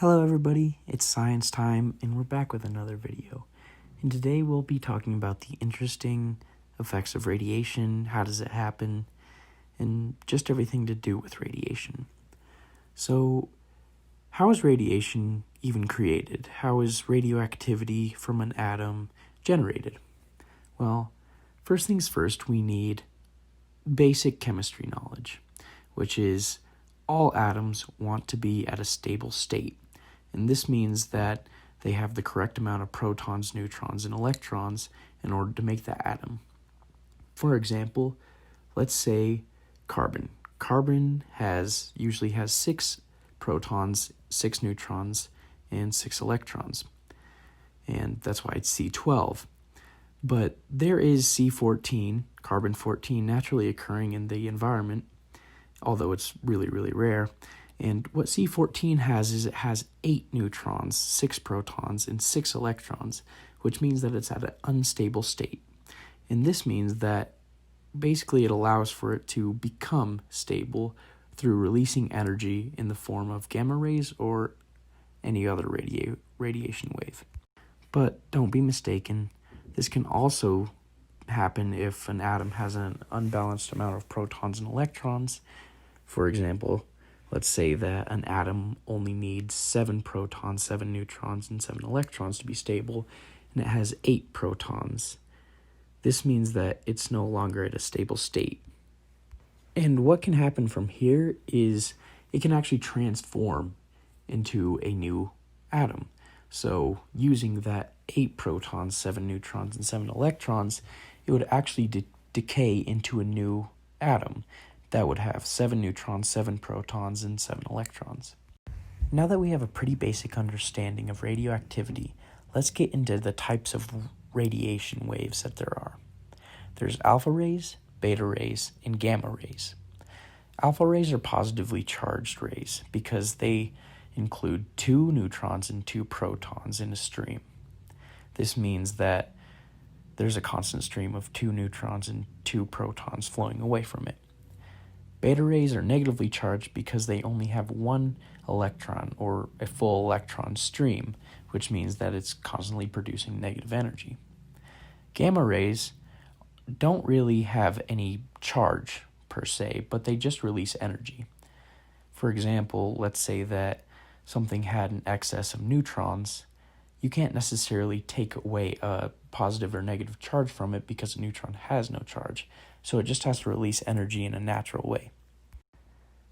Hello everybody, it's Science Time and we're back with another video. And today we'll be talking about the interesting effects of radiation, how does it happen, and just everything to do with radiation. So, how is radiation even created? How is radioactivity from an atom generated? Well, first things first, we need basic chemistry knowledge, which is all atoms want to be at a stable state. And this means that they have the correct amount of protons, neutrons, and electrons in order to make that atom. For example, let's say carbon. Carbon usually has 6 protons, 6 neutrons, and 6 electrons. And that's why it's C12. But there is C14, carbon-14, naturally occurring in the environment, although it's really, really rare. And what C14 has is it has 8 neutrons, 6 protons, and 6 electrons, which means that it's at an unstable state. And this means that basically it allows for it to become stable through releasing energy in the form of gamma rays or any other radiation wave. But don't be mistaken, this can also happen if an atom has an unbalanced amount of protons and electrons. For example, let's say that an atom only needs 7 protons, 7 neutrons, and 7 electrons to be stable, and it has 8 protons. This means that it's no longer at a stable state. And what can happen from here is it can actually transform into a new atom. So using that 8 protons, 7 neutrons, and 7 electrons, it would actually decay into a new atom that would have 7 neutrons, 7 protons, and 7 electrons. Now that we have a pretty basic understanding of radioactivity, let's get into the types of radiation waves that there are. There's alpha rays, beta rays, and gamma rays. Alpha rays are positively charged rays because they include 2 neutrons and 2 protons in a stream. This means that there's a constant stream of 2 neutrons and 2 protons flowing away from it. Beta rays are negatively charged because they only have 1 electron or a full electron stream, which means that it's constantly producing negative energy. Gamma rays don't really have any charge per se, but they just release energy. For example, let's say that something had an excess of neutrons. You can't necessarily take away a positive or negative charge from it because a neutron has no charge, so it just has to release energy in a natural way.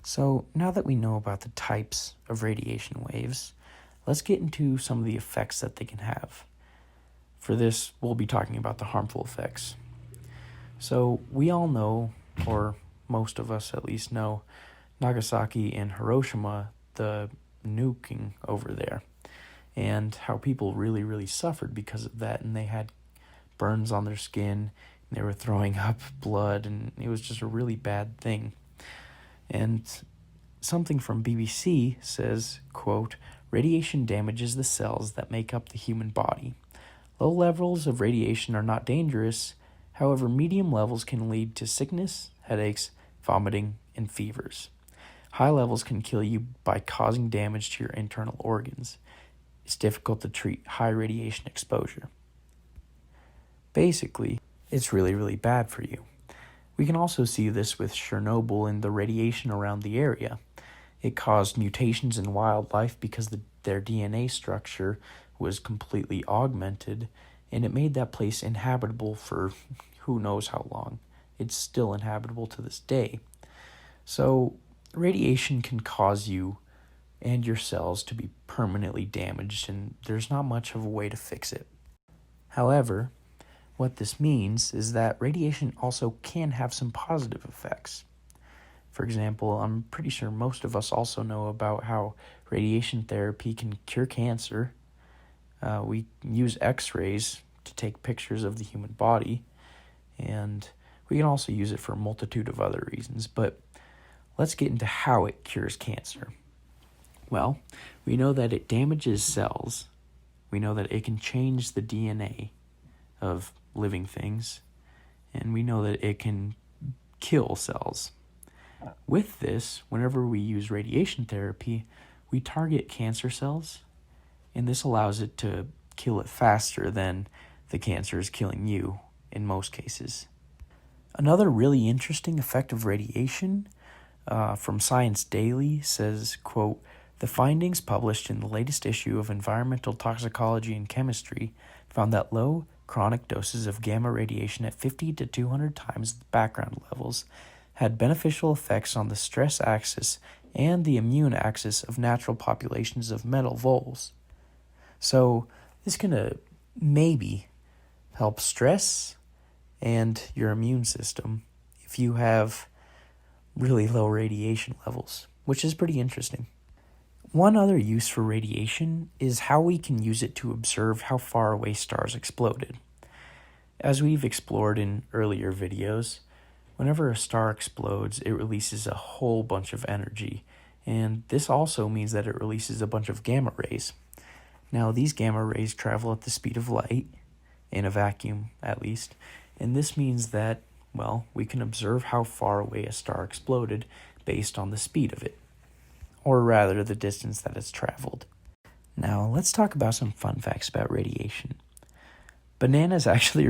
So now that we know about the types of radiation waves, let's get into some of the effects that they can have. For this, we'll be talking about the harmful effects. So we all know, or most of us at least know, Nagasaki and Hiroshima, the nuking over there, and how people really, really suffered because of that, and they had burns on their skin, and they were throwing up blood, and it was just a really bad thing. And something from BBC says, quote, "Radiation damages the cells that make up the human body. Low levels of radiation are not dangerous. However, medium levels can lead to sickness, headaches, vomiting, and fevers. High levels can kill you by causing damage to your internal organs. It's difficult to treat high radiation exposure." Basically, it's really, really bad for you. We can also see this with Chernobyl and the radiation around the area. It caused mutations in wildlife because their DNA structure was completely augmented, and it made that place inhabitable for who knows how long. It's still inhabitable to this day. So radiation can cause you and your cells to be permanently damaged, and there's not much of a way to fix it. However, what this means is that radiation also can have some positive effects. For example, I'm pretty sure most of us also know about how radiation therapy can cure cancer. We use X-rays to take pictures of the human body, and we can also use it for a multitude of other reasons. But let's get into how it cures cancer. Well, we know that it damages cells. We know that it can change the DNA of living things, and we know that it can kill cells. With this, whenever we use radiation therapy, we target cancer cells, and this allows it to kill it faster than the cancer is killing you in most cases. Another really interesting effect of radiation from Science Daily says, quote, "The findings published in the latest issue of Environmental Toxicology and Chemistry found that low chronic doses of gamma radiation at 50 to 200 times the background levels had beneficial effects on the stress axis and the immune axis of natural populations of metal voles." So this can maybe help stress and your immune system if you have really low radiation levels, which is pretty interesting. One other use for radiation is how we can use it to observe how far away stars exploded. As we've explored in earlier videos, whenever a star explodes, it releases a whole bunch of energy, and this also means that it releases a bunch of gamma rays. Now, these gamma rays travel at the speed of light, in a vacuum at least, and this means that, well, we can observe how far away a star exploded based on the speed of it, or rather the distance that it's traveled. Now, let's talk about some fun facts about radiation. Bananas actually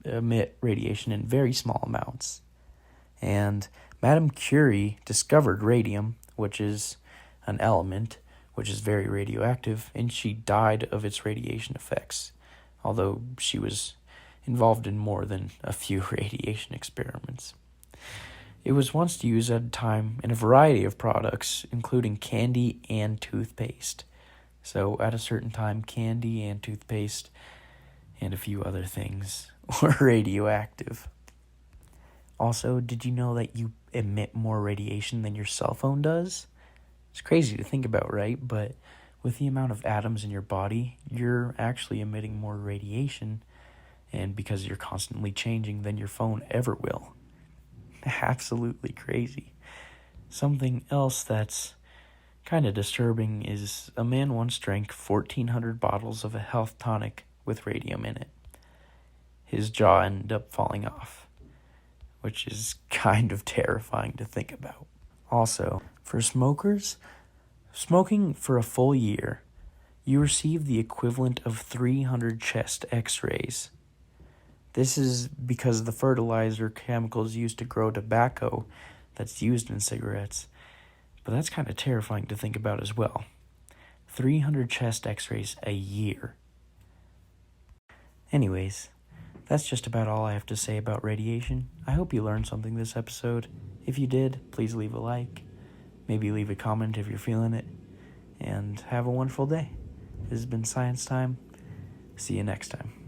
emit radiation in very small amounts, and Madame Curie discovered radium, which is an element which is very radioactive, and she died of its radiation effects, although she was involved in more than a few radiation experiments. It was once used at a time in a variety of products, including candy and toothpaste. So at a certain time, candy and toothpaste and a few other things were radioactive. Also, did you know that you emit more radiation than your cell phone does? It's crazy to think about, right? But with the amount of atoms in your body, you're actually emitting more radiation, and because you're constantly changing than your phone ever will. Absolutely crazy. Something else that's kind of disturbing is a man once drank 1,400 bottles of a health tonic with radium in it. His jaw ended up falling off, which is kind of terrifying to think about. Also, for smokers, smoking for a full year, you receive the equivalent of 300 chest x-rays. This is because of the fertilizer chemicals used to grow tobacco that's used in cigarettes. But that's kind of terrifying to think about as well. 300 chest x-rays a year. Anyways, that's just about all I have to say about radiation. I hope you learned something this episode. If you did, please leave a like. Maybe leave a comment if you're feeling it. And have a wonderful day. This has been Science Time. See you next time.